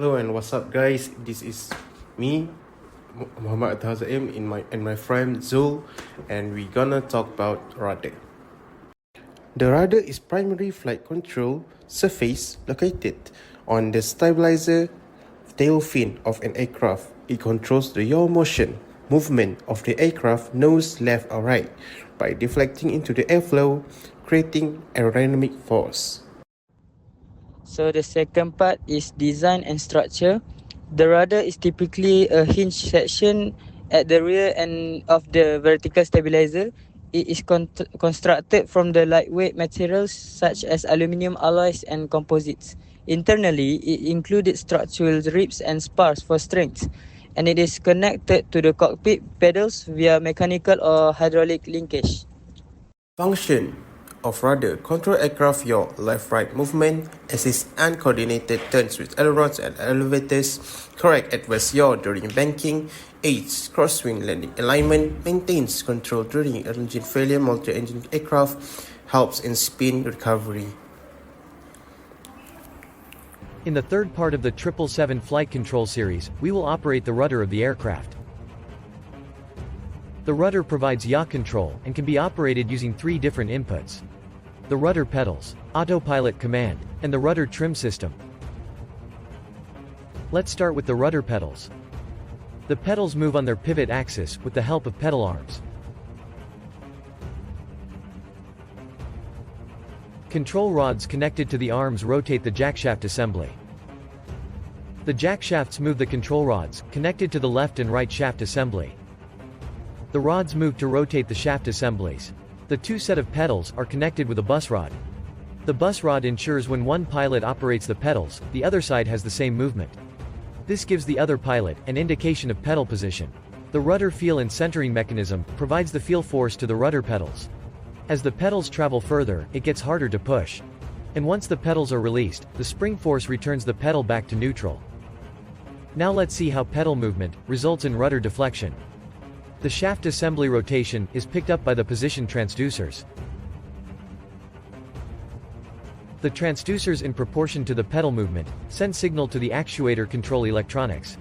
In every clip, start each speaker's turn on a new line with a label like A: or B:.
A: Hello and what's up guys, this is me, Muhammad Tazaim and my friend Zul, and we're gonna talk about rudder. The rudder is primary flight control surface located on the stabilizer tail fin of an aircraft. It controls the yaw motion movement of the aircraft nose left or right by deflecting into the airflow, creating aerodynamic force.
B: So the second part is design and structure. The rudder is typically a hinge section at the rear end of the vertical stabilizer. It is constructed from the lightweight materials such as aluminum alloys and composites. Internally, it included structural ribs and spars for strength, and it is connected to the cockpit pedals via mechanical or hydraulic linkage.
A: Function of rudder: control aircraft yaw, left-right movement, assist uncoordinated turns with ailerons and elevators, correct adverse yaw during banking, aids crosswind landing alignment, maintains control during engine failure multi-engine aircraft, helps in spin recovery.
C: In the third part of the 777 flight control series, we will operate the rudder of the aircraft. The rudder provides yaw control and can be operated using three different inputs: the rudder pedals, autopilot command, and the rudder trim system. Let's start with the rudder pedals. The pedals move on their pivot axis with the help of pedal arms. Control rods connected to the arms rotate the jackshaft assembly. The jackshafts move the control rods, connected to the left and right shaft assembly. The rods move to rotate the shaft assemblies. The two set of pedals are connected with a bus rod. The bus rod ensures when one pilot operates the pedals, the other side has the same movement. This gives the other pilot an indication of pedal position. The rudder feel and centering mechanism provides the feel force to the rudder pedals. As the pedals travel further, it gets harder to push. And once the pedals are released, the spring force returns the pedal back to neutral. Now let's see how pedal movement results in rudder deflection. The shaft assembly rotation is picked up by the position transducers. The transducers, in proportion to the pedal movement, send signal to the actuator control electronics.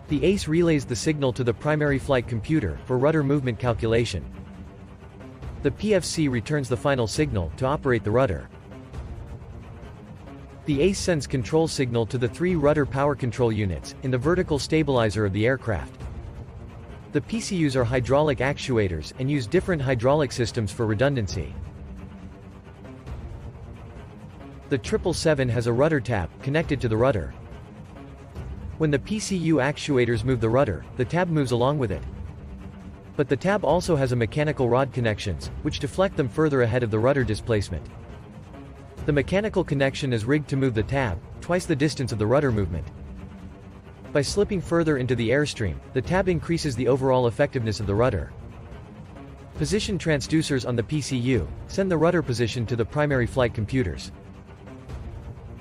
C: The ACE relays the signal to the primary flight computer for rudder movement calculation. The PFC returns the final signal to operate the rudder. The ACE sends control signal to the three rudder power control units in the vertical stabilizer of the aircraft. The PCUs are hydraulic actuators and use different hydraulic systems for redundancy. The 777 has a rudder tab connected to the rudder. When the PCU actuators move the rudder, the tab moves along with it. But the tab also has a mechanical rod connections, which deflect them further ahead of the rudder displacement. The mechanical connection is rigged to move the tab twice the distance of the rudder movement. By slipping further into the airstream, the tab increases the overall effectiveness of the rudder. Position transducers on the PCU send the rudder position to the primary flight computers.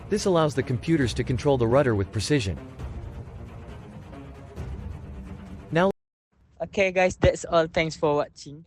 C: This allows the computers to control the rudder with precision.
B: Okay guys, that's all. Thanks for watching.